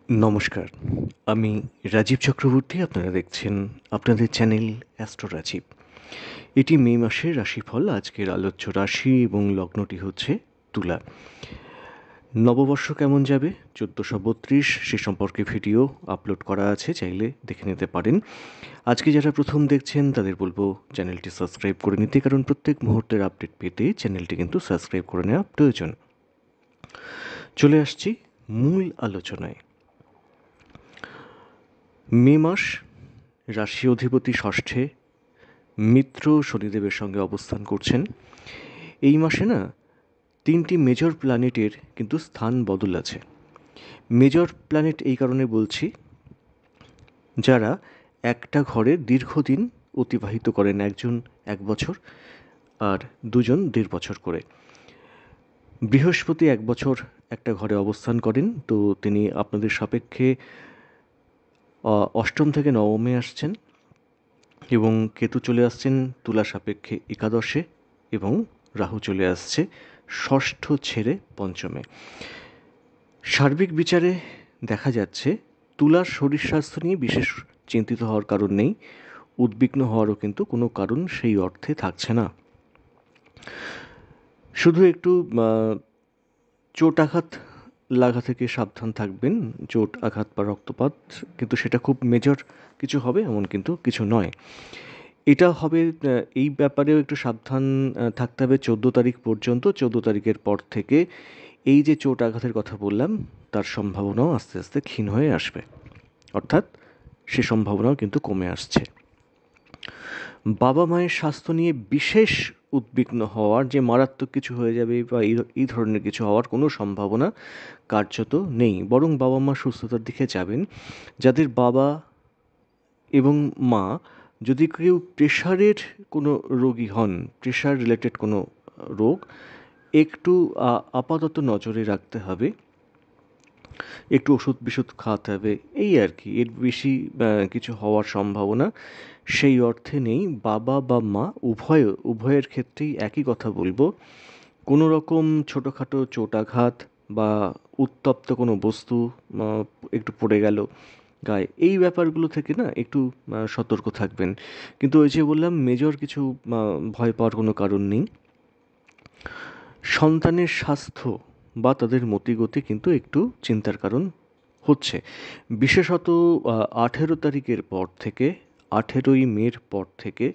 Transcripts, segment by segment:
নমস্কার, আমি রাজীব চক্রবর্তী। আপনারা দেখছেন আপনাদের চ্যানেল অ্যাস্ট্রো রাজীব। এটি মে মাসের রাশিফল। আজকের আলোচ্য রাশি এবং লগ্নটি হচ্ছে তুলা। নববর্ষ কেমন যাবে 1432 সে সম্পর্কে ভিডিও আপলোড করা আছে, চাইলে দেখে নিতে পারেন। আজকে যারা প্রথম দেখছেন তাদের বলবো চ্যানেলটি সাবস্ক্রাইব করে নিতে, কারণ প্রত্যেক মুহূর্তের আপডেট পেতে চ্যানেলটি কিন্তু সাবস্ক্রাইব করে নেওয়া প্রয়োজন। চলে আসছি মূল আলোচনায়। মে মাস, রাশি অধিপতি ষষ্ঠে, মিত্র শনিদেবের সঙ্গে অবস্থান করছেন। এই মাসে না তিনটি মেজর প্ল্যানেটের কিন্তু স্থান বদল আছে। মেজর প্ল্যানেট এই কারণে বলছি, যারা একটা ঘরে দীর্ঘদিন অতিবাহিত করেন, একজন 1 বছর আর দুজন 1.5 বছর করে। বৃহস্পতি 1 বছর একটা ঘরে অবস্থান করেন, তো তিনি আপনাদের সাপেক্ষে অষ্টম থেকে নবমে আসছেন, এবং কেতু চলে আসছেন তুলা সাপেক্ষে একাদশে, এবং রাহু চলে আসছে ষষ্ঠ ছেড়ে পঞ্চমে। সার্বিক বিচারে দেখা যাচ্ছে তুলার শরীর স্বাস্থ্য নিয়ে বিশেষ চিন্তিত হওয়ার কারণ নেই, উদ্বিগ্ন হওয়ারও কিন্তু কোনো কারণ সেই অর্থে থাকছে না। শুধু একটু চোট আঘাত লাগা থেকে সাবধান থাকবেন। চোট আঘাত বা রক্তপাত, কিন্তু সেটা খুব মেজর কিছু হবে এমন কিন্তু কিছু নয়। এটা হবে, এই ব্যাপারেও একটু সাবধান থাকতে হবে 14 তারিখ পর্যন্ত। 14 তারিখের পর থেকে এই যে চোট আঘাতের কথা বললাম, তার সম্ভাবনাও আস্তে আস্তে ক্ষীণ হয়ে আসবে, অর্থাৎ সে সম্ভাবনাও কিন্তু কমে আসছে। বাবা মায়ের স্বাস্থ্য নিয়ে বিশেষ উদ্বিগ্ন হওয়ার, যে মারাত্মক কিছু হয়ে যাবে বা এই ধরনের কিছু হওয়ার কোনো সম্ভাবনা কার্যত নেই, বরং বাবা মা সুস্থতার দিকে যাবেন। যাদের বাবা এবং মা যদি কেউ প্রেশারের কোনো রোগী হন, প্রেশার রিলেটেড কোনো রোগ, একটু আপাতত নজরে রাখতে হবে, একটু ওষুধ বিষুধ খাওয়াতে হবে, এই আর কি। এর বেশি কিছু হওয়ার সম্ভাবনা সেই অর্থে নেই। বাবা বা মা উভয়ের ক্ষেত্রেই একই কথা বলবো, কোনো রকম ছোটোখাটো চোটাঘাত বা উত্তপ্ত কোনো বস্তু একটু পড়ে গেল গায়ে, এই ব্যাপারগুলো থেকে না একটু সতর্ক থাকবেন। কিন্তু ওই যে বললাম, মেজর কিছু ভয় পাওয়ার কোনো কারণ নেই। সন্তানের স্বাস্থ্য বা তাদের মতিগতি কিন্তু একটু চিন্তার কারণ হচ্ছে, বিশেষত 18 তারিখের পর থেকে, 18ই মের পর থেকে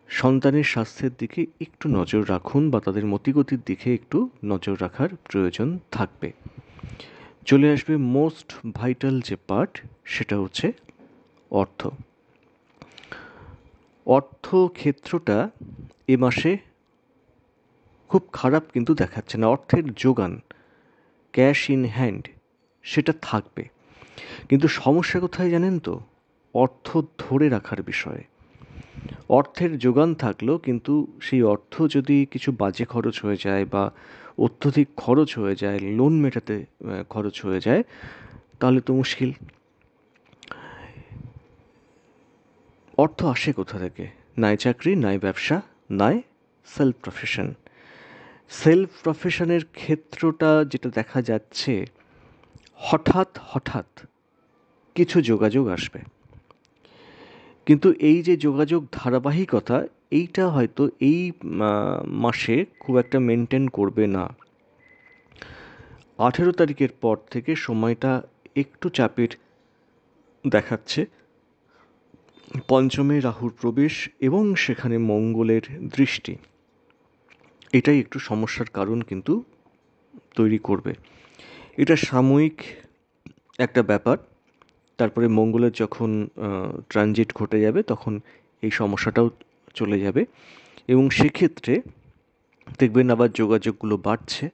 সন্তানের স্বাস্থ্যের দিকে একটু নজর রাখুন, বা তাদের মতিগতির দিকে একটু নজর রাখার প্রয়োজন থাকবে। চলে আসবে মোস্ট ভাইটাল যে পার্ট, সেটা হচ্ছে অর্থ। অর্থক্ষেত্রটা এ মাসে খুব খারাপ কিন্তু দেখাচ্ছে না। অর্থের যোগান, ক্যাশ ইন হ্যান্ড, সেটা থাকবে, কিন্তু সমস্যা কোথায় জানেন তো? অর্থ ধরে রাখার বিষয়ে। অর্থের যোগান থাকলেও কিন্তু সেই অর্থ যদি কিছু বাজে খরচ হয়ে যায় বা অত্যধিক খরচ হয়ে যায়, লোন মেটাতে খরচ হয়ে যায়, তাহলে তো মুশকিল। অর্থ আসে কোথা থেকে? নাই চাকরি, নাই ব্যবসা, নাই সেলফ প্রফেশন। সেলফ প্রফেশনের ক্ষেত্রটা যেটা দেখা যাচ্ছে, হঠাৎ হঠাৎ কিছু যোগাযোগ আসবে, কিন্তু এই যে যোগাযোগ ধারাবাহিকতা, এইটা হয়তো এই মাসে খুব একটা মেনটেন করবে না। 18 তারিখের পর থেকে সময়টা একটু চাপের দেখাচ্ছে। পঞ্চমে রাহুর প্রবেশ এবং সেখানে মঙ্গলের দৃষ্টি, এটাই একটু সমস্যার কারণ কিন্তু তৈরি করবে। এটা সাময়িক একটা ব্যাপার, তারপরে মঙ্গলের যখন ট্রানজিট ঘটে যাবে তখন এই সমস্যাটাও চলে যাবে, এবং সেক্ষেত্রে দেখবেন আবার যোগাযোগগুলো বাড়ছে,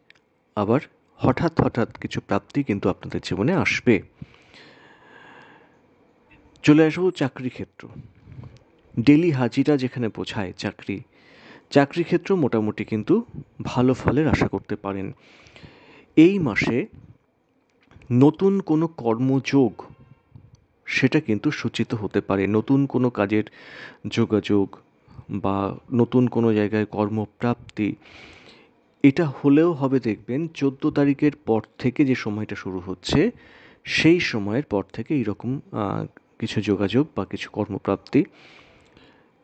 আবার হঠাৎ হঠাৎ কিছু প্রাপ্তি কিন্তু আপনাদের জীবনে আসবে। চলে আসবো চাকরি ক্ষেত্র। ডেলি হাজিরা যেখানে বোঝায় চাকরি ক্ষেত্র মোটামুটি কিন্তু ভালো ফলের আশা করতে পারেন। এই মাসে নতুন কোনো কর্মযোগ, সেটা কিন্তু সূচিত হতে পারে। নতুন কোনো কাজের যোগাযোগ বা নতুন কোনো জায়গায় কর্মপ্রাপ্তি, এটা হলেও হবে। দেখবেন 14 তারিখের পর থেকে যে সময়টা শুরু হচ্ছে, সেই সময়ের পর থেকে এইরকম কিছু যোগাযোগ বা কিছু কর্মপ্রাপ্তি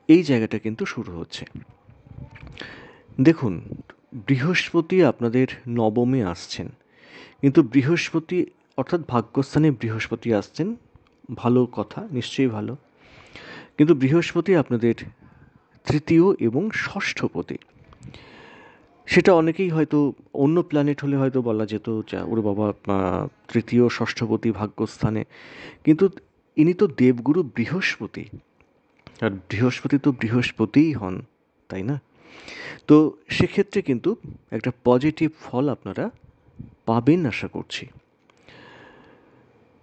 এই জায়গাটা কিন্তু শুরু হচ্ছে। দেখুন, বৃহস্পতি আপনাদের নবমে আসছেন, কিন্তু বৃহস্পতি অর্থাৎ ভাগ্যস্থানে বৃহস্পতি আসছেন, ভালো কথা, নিশ্চয়ই ভালো। কিন্তু বৃহস্পতি আপনাদের তৃতীয় এবং ষষ্ঠপতি। সেটা অনেকেই হয়তো অন্য প্ল্যানেট হলে হয়তো বলা যেত যা ওরে বাবা, তৃতীয় ষষ্ঠপতি ভাগ্যস্থানে, কিন্তু ইনি তো দেবগুরু বৃহস্পতি, আর বৃহস্পতি তো বৃহস্পতিই হন, তাই না? তো সেক্ষেত্রে কিন্তু একটা পজিটিভ ফল আপনারা পাবেন আশা করছি।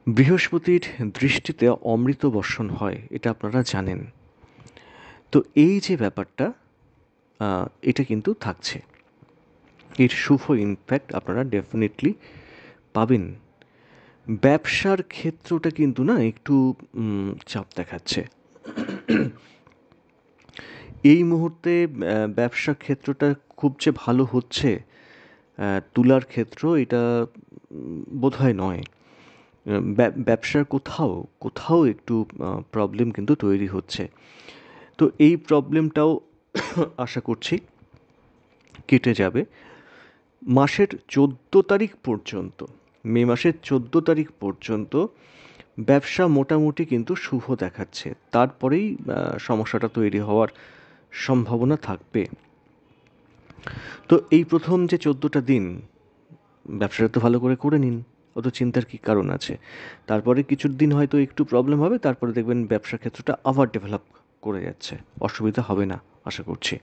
বৃহস্পতির দৃষ্টিতে অমৃত বর্ষণ হয়, এটা আপনারা জানেন। তো এই যে ব্যাপারটা, এটা কিন্তু থাকছে, এর শুভ ইমপ্যাক্ট আপনারা ডেফিনেটলি পাবেন। ব্যবসার ক্ষেত্রটা কিন্তু না একটু চাপ দেখাচ্ছে এই মুহূর্তে। ব্যবসা ক্ষেত্রটা খুব যে ভালো হচ্ছে তুলার ক্ষেত্র, এটা বোধহয় নয়। ব্যবসার কোথাও কোথাও একটু প্রবলেম কিন্তু তৈরি হচ্ছে। তো এই প্রবলেমটাও আশা করছি কেটে যাবে। মাসের 14 তারিখ পর্যন্ত, মে মাসের 14 তারিখ পর্যন্ত ব্যবসা মোটামুটি কিন্তু শুভ দেখাচ্ছে। তারপরেই সমস্যাটা তৈরি হওয়ার সম্ভাবনা থাকবে। তো এই প্রথম যে 14টা দিন ব্যবসাটা তো ভালো করে করে নিন, অত চিন্তার কী কারণ আছে। তারপরে কিছু দিন হয়তো একটু প্রবলেম হবে, তারপরে দেখবেন ব্যবসা ক্ষেত্রটা আবার ডেভেলপ করে যাচ্ছে, অসুবিধা হবে না আশা করছি।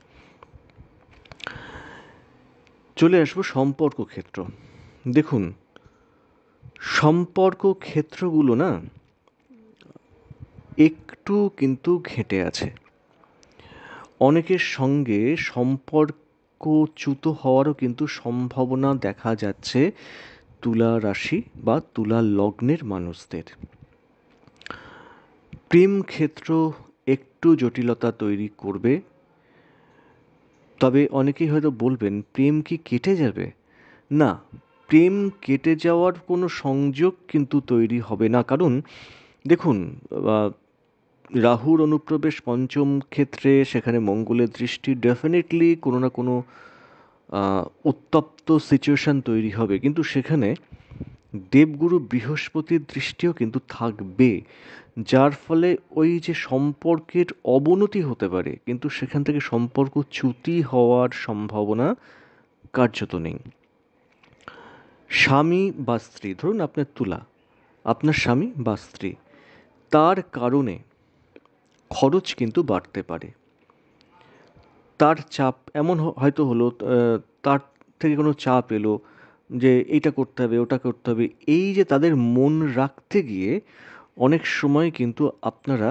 চলে আসবো সম্পর্ক ক্ষেত্র। দেখুন, সম্পর্ক ক্ষেত্রগুলো না একটু কিন্তু ঘেঁটে আছে। অনেকের সঙ্গে সম্পর্কচ্যুত হওয়ারও কিন্তু সম্ভাবনা দেখা যাচ্ছে তুলা রাশি বা তুলা লগ্নের মানুষদের। প্রেম ক্ষেত্র একটু জটিলতা তৈরি করবে। তবে অনেকেই হয়তো বলবেন, প্রেম কি কেটে যাবে? না, প্রেম কেটে যাওয়ার কোনো সংযোগ কিন্তু তৈরি হবে না। কারণ দেখুন, রাহুর অনুপ্রবেশ পঞ্চম ক্ষেত্রে, সেখানে মঙ্গলের দৃষ্টি, ডেফিনেটলি কোনো না কোনো উত্তপ্ত সিচুয়েশান তৈরি হবে, কিন্তু সেখানে দেবগুরু বৃহস্পতির দৃষ্টিও কিন্তু থাকবে, যার ফলে ওই যে সম্পর্কের অবনতি হতে পারে, কিন্তু সেখান থেকে সম্পর্ক চ্যুতি হওয়ার সম্ভাবনা কার্যত নেই। স্বামী বা স্ত্রী, ধরুন আপনার তুলা, আপনার স্বামী বা স্ত্রী, তার কারণে খরচ কিন্তু বাড়তে পারে। তার চাপ এমন হয়তো হলো, তার থেকে কোনো চাপ এলো যে এইটা করতে হবে, ওটা করতে হবে। এই যে তাদের মন রাখতে গিয়ে অনেক সময় কিন্তু আপনারা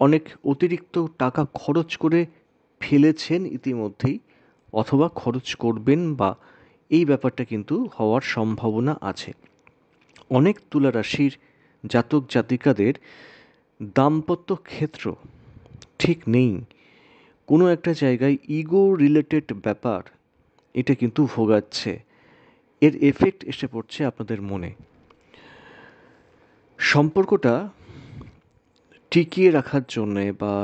অনেক অতিরিক্ত টাকা খরচ করে ফেলেছেন ইতিমধ্যেই, অথবা খরচ করবেন, বা এই ব্যাপারটা কিন্তু হওয়ার সম্ভাবনা আছে। অনেক তুলা রাশির জাতক জাতিকাদের দাম্পত্য ক্ষেত্র ঠিক নেই। কোনো একটা জায়গায় ইগো রিলেটেড ব্যাপার, এটা কিন্তু ভোগাচ্ছে, এর এফেক্ট এসে পড়ছে আপনাদের মনে। সম্পর্কটা টিকিয়ে রাখার জন্যে বা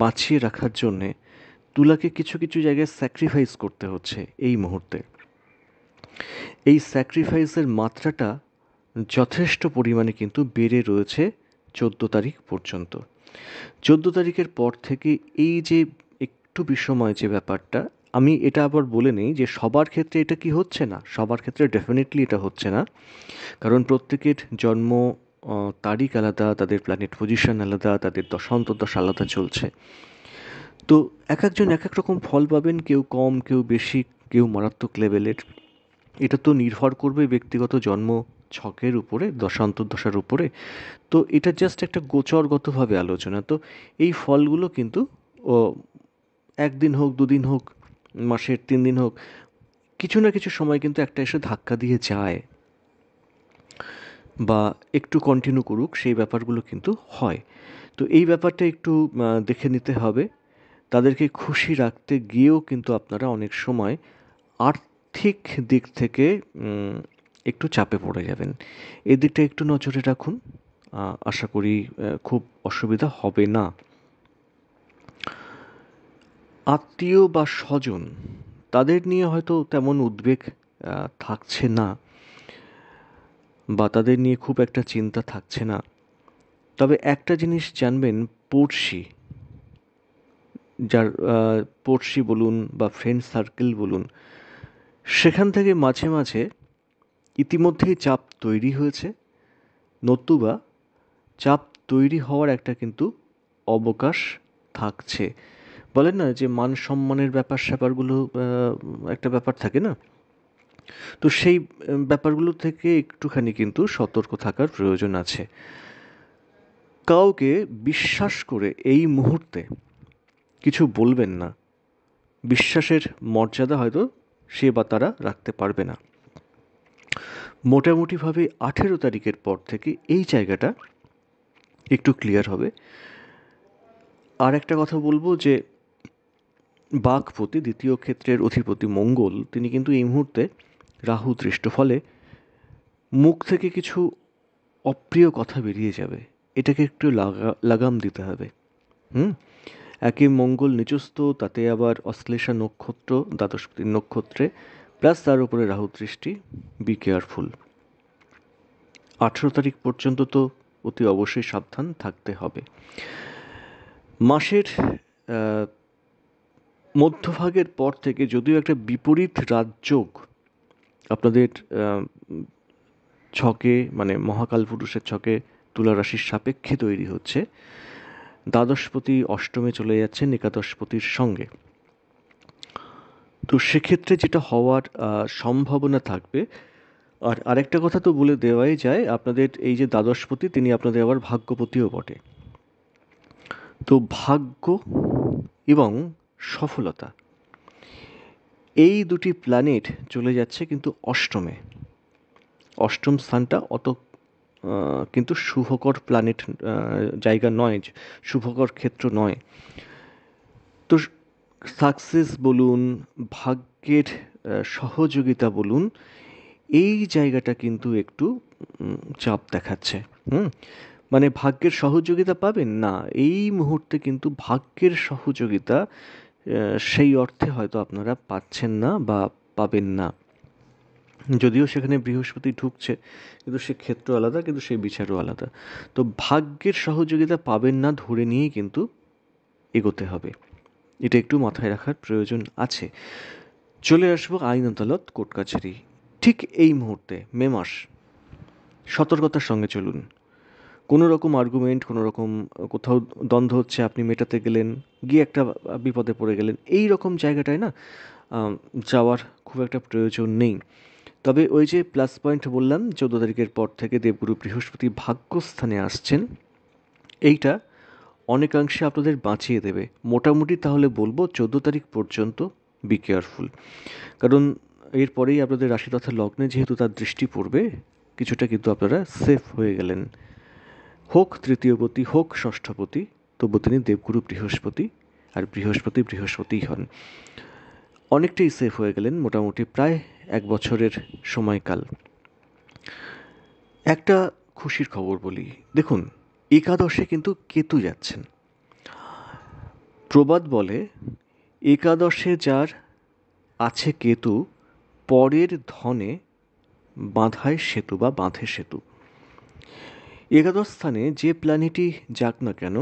বাঁচিয়ে রাখার জন্যে তুলাকে কিছু কিছু জায়গায় স্যাক্রিফাইস করতে হচ্ছে এই মুহূর্তে। এই স্যাক্রিফাইসের মাত্রাটা যথেষ্ট পরিমাণে কিন্তু বেড়ে রয়েছে 14 তারিখ পর্যন্ত। 14 তারিখের পর থেকে এই যে একটু বিষময় যে ব্যাপারটা, আমি এটা আবার বলে নেই যে সবার ক্ষেত্রে এটা কি হচ্ছে না, সবার ক্ষেত্রে ডেফিনেটলি এটা হচ্ছে না। কারণ প্রত্যেকের জন্ম তারিখ আলাদা, তাদের প্ল্যানেট পজিশন আলাদা, তাদের দশা আলাদা চলছে। তো এক একজন এক এক রকম ফল পাবেন, কেউ কম, কেউ বেশি, কেউ মারাত্মক লেভেলের। এটা তো নির্ভর করবে ব্যক্তিগত জন্ম ছকের উপরে, দশার উপরে। তো এটা জাস্ট একটা গোচরগতভাবে আলোচনা। তো এই ফলগুলো কিন্তু ও একদিন হোক, দুদিন হোক, মাসের 3 দিন হোক, কিছু না কিছু সময় কিন্তু একটা এসে ধাক্কা দিয়ে যায়, বা একটু কন্টিনিউ করুক, সেই ব্যাপারগুলো কিন্তু হয়। তো এই ব্যাপারটা একটু দেখে নিতে হবে। তাদেরকে খুশি রাখতে গিয়েও কিন্তু আপনারা অনেক সময় আর্থিক দিক থেকে একটু চাপে পড়ে যাবেন। এদিকটা একটু নজরে রাখুন, আশা করি খুব অসুবিধা হবে না। আত্মীয় বা স্বজন তাদের নিয়ে হয়তো তেমন উদ্বেগ থাকছে না, বা তাদের নিয়ে খুব একটা চিন্তা থাকছে না। তবে একটা জিনিস জানবেন, পড়শি, যার পড়শি বলুন বা ফ্রেন্ড সার্কেল বলুন, সেখান থেকে মাঝে মাঝে ইতিমধ্যেই চাপ তৈরি হয়েছে, নতুবা চাপ তৈরি হওয়ার একটা কিন্তু অবকাশ থাকছে। বলেন না যে মান সম্মানের ব্যাপার স্যাপারগুলো একটা ব্যাপার থাকে না, তো সেই ব্যাপারগুলো থেকে একটুখানি কিন্তু সতর্ক থাকার প্রয়োজন আছে। কাউকে বিশ্বাস করে এই মুহূর্তে কিছু বলবেন না, বিশ্বাসের মর্যাদা হয়তো সে বা তারা রাখতে পারবে না। মোটামুটিভাবে 18 তারিখের পর থেকে এই জায়গাটা একটু ক্লিয়ার হবে। আর একটা কথা বলবো যে বাকপতি, দ্বিতীয় ক্ষেত্রের অধিপতি মঙ্গল, তিনি কিন্তু এই মুহূর্তে রাহু দৃষ্ট, ফলে মুখ থেকে কিছু অপ্রিয় কথা বেরিয়ে যাবে। এটাকে একটু লাগাম দিতে হবে। হুম। একে মঙ্গল নিচস্থ, তাতে আবার অশ্লেষা নক্ষত্র, দ্বাদশপতির নক্ষত্রে, প্লাস তার উপরে রাহু দৃষ্টি। Be careful. 18 তারিখ পর্যন্ত তো অতি অবশ্যই সাবধান থাকতে হবে। মাসের মধ্যভাগের পর থেকে যদিও একটা বিপরীত রাজযোগ আপনাদের ছকে, মানে মহাকালপুরুষের ছকে তুলা রাশির সাপেক্ষে তৈরি হচ্ছে, দ্বাদশপতি অষ্টমে চলে যাচ্ছেন একাদশপতির সঙ্গে। তো সেক্ষেত্রে যেটা হওয়ার সম্ভাবনা থাকবে, আর আরেকটা কথা তো বলে দেওয়াই যায়, আপনাদের এই যে দ্বাদশপতি, তিনি আপনাদের আবার ভাগ্যপতিও বটে। তো ভাগ্য এবং সফলতা, এই দুটি প্ল্যানেট চলে যাচ্ছে কিন্তু অষ্টমে। অষ্টম স্থানটা অত কিন্তু শুভকর প্ল্যানেট জায়গা নয়, শুভকর ক্ষেত্র নয়। তো সাকসেস বলুন, ভাগ্যের সহযোগিতা বলুন, এই জায়গাটা কিন্তু একটু চাপ দেখাচ্ছে। মানে ভাগ্যের সহযোগিতা পাবেন না এই মুহূর্তে, কিন্তু ভাগ্যের সহযোগিতা সেই অর্থে হয়তো আপনারা পাচ্ছেন না বা পাবেন না। যদিও সেখানে বৃহস্পতি ঢুকছে, কিন্তু সে ক্ষেত্র আলাদা, কিন্তু সেই বিচারও আলাদা। তো ভাগ্যের সহযোগিতা পাবেন না ধরে নিয়েই কিন্তু এগোতে হবে, এটা একটু মাথায় রাখার প্রয়োজন আছে। চলে আসবো আইন আদালত কোর্ট কাছারি। ঠিক এই মুহূর্তে মে মাস, সতর্কতার সঙ্গে চলুন। কোনো রকম আর্গুমেন্ট, কোনো রকম কোথাও দ্বন্দ্ব হচ্ছে, আপনি মেটাতে গেলেন, গিয়ে একটা বিপদে পড়ে গেলেন, এই রকম জায়গাটায় না যাওয়ার খুব একটা প্রয়োজন নেই। তবে ওই যে প্লাস পয়েন্ট বললাম, 14 তারিখের পর থেকে দেবগুরু বৃহস্পতি ভাগ্যস্থানে আসছেন, এইটা অনেকাংশে আপনাদের বাঁচিয়ে দেবে মোটামুটি। তাহলে বলবো 14 তারিখ পর্যন্ত বি কেয়ারফুল, কারণ এরপরেই আপনাদের রাশি তথা লগ্নে যেহেতু তার দৃষ্টি পড়বে, কিছুটা কিন্তু আপনারা সেফ হয়ে গেলেন। হোক তৃতীয়পতি, হোক ষষ্ঠপতি, তবু তিনি দেবগুরু বৃহস্পতি, আর বৃহস্পতি বৃহস্পতিই হন। অনেকটাই সেফ হয়ে গেলেন মোটামুটি প্রায় 1 বছরের সময়কাল। একটা খুশির খবর বলি, দেখুন একাদশে কিন্তু কেতু যাচ্ছেন। প্রবাদ বলে, একাদশে যার আছে কেতু, পরের ধনে বাঁধায় সেতু বা বাঁধে সেতু। একাদশ স্থানে যে প্ল্যানেটই যাক না কেন,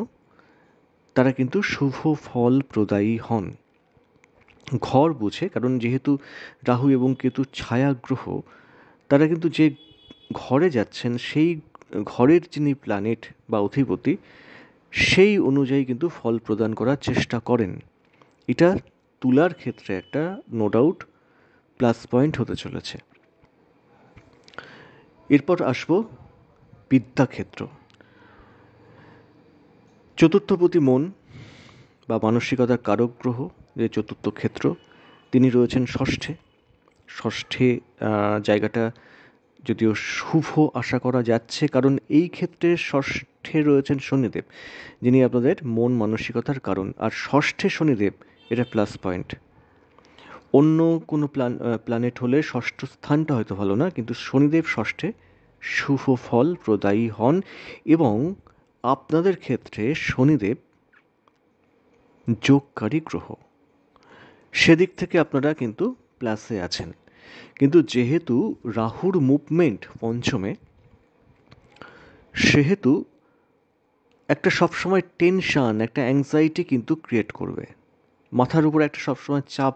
তারা কিন্তু শুভ ফল প্রদায়ী হন ঘর বুঝে। কারণ যেহেতু রাহু এবং কেতু ছায়া গ্রহ, তারা কিন্তু যে ঘরে যাচ্ছেন সেই ঘরের যিনি প্ল্যানেট বা অধিপতি, সেই অনুযায়ী কিন্তু ফল প্রদান করার চেষ্টা করেন। এটা তুলার ক্ষেত্রে একটা নো ডাউট প্লাস পয়েন্ট হতে চলেছে। এরপর আসবো বিদ্যাক্ষেত্র। চতুর্থপতি মন বা মানসিকতার কারক গ্রহ, যে চতুর্থ ক্ষেত্র, তিনি রয়েছেন ষষ্ঠে। ষষ্ঠে জায়গাটা যদিও শুভ আশা করা যাচ্ছে, কারণ এই ক্ষেত্রে ষষ্ঠে রয়েছেন শনিদেব, যিনি আপনাদের মন মানসিকতার কারণ। আর ষষ্ঠে শনিদেব, এটা প্লাস পয়েন্ট। অন্য কোনো প্ল্যানেট হলে ষষ্ঠ স্থানটা হয়তো ভালো না, কিন্তু শনিদেব ষষ্ঠে শুভ ফল প্রদায়ী হন এবং আপনাদের ক্ষেত্রে শনিদেব যোগকারী গ্রহ, সেদিক থেকে আপনারা কিন্তু প্লাসে আছেন। কিন্তু যেহেতু রাহুর মুভমেন্ট পঞ্চমে, সেহেতু একটা সবসময় টেনশান, একটা অ্যাংজাইটি কিন্তু ক্রিয়েট করবে, মাথার উপর একটা সবসময় চাপ,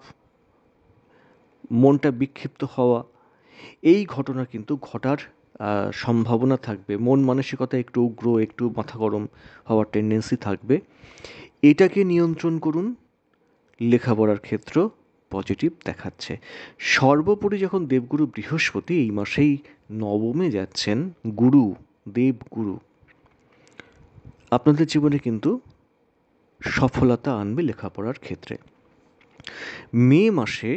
মনটা বিক্ষিপ্ত হওয়া, এই ঘটনা কিন্তু ঘটার সম্ভাবনা থাকবে। মন মানসিকতা একটু উগ্র, একটু মাথা গরম হওয়ার টেন্ডেন্সি থাকবে। এটাকে নিয়ন্ত্রণ করুন। লেখাপড়ার ক্ষেত্র পজিটিভ দেখাচ্ছে। সর্বোপরি যখন দেবগুরু বৃহস্পতি এই মাসেই নবমে যাচ্ছেন, গুরু, দেবগুরু আপনাদের জীবনে কিন্তু সফলতা আনবে লেখাপড়ার ক্ষেত্রে। মে মাসে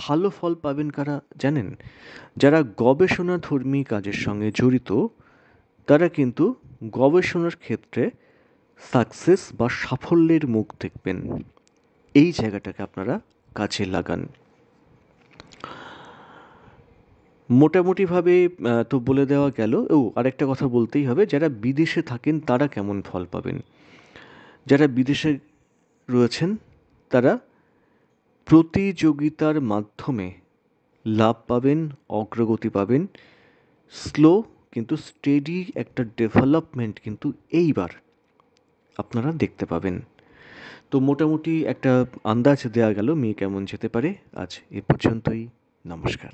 ভালো ফল পাবেন কারা জানেন? যারা গবেষণাধর্মী কাজের সঙ্গে জড়িত, তারা কিন্তু গবেষণার ক্ষেত্রে সাকসেস বা সাফল্যের মুখ দেখবেন। এই জায়গাটাকে আপনারা কাজে লাগান। মোটামুটিভাবে তো বলে দেওয়া গেল। আরেকটা কথা বলতেই হবে, যারা বিদেশে থাকেন তারা কেমন ফল পাবেন। যারা বিদেশে রয়েছেন তারা প্রতিযোগিতার মাধ্যমে লাভ পাবেন, অগ্রগতি পাবেন। স্লো কিন্তু স্টেডি একটা ডেভেলপমেন্ট কিন্তু এইবার আপনারা দেখতে পাবেন। তো মোটামুটি একটা আন্দাজ দেওয়া গেল মেয়ে কেমন যেতে পারে। আজ এ পর্যন্তই। নমস্কার।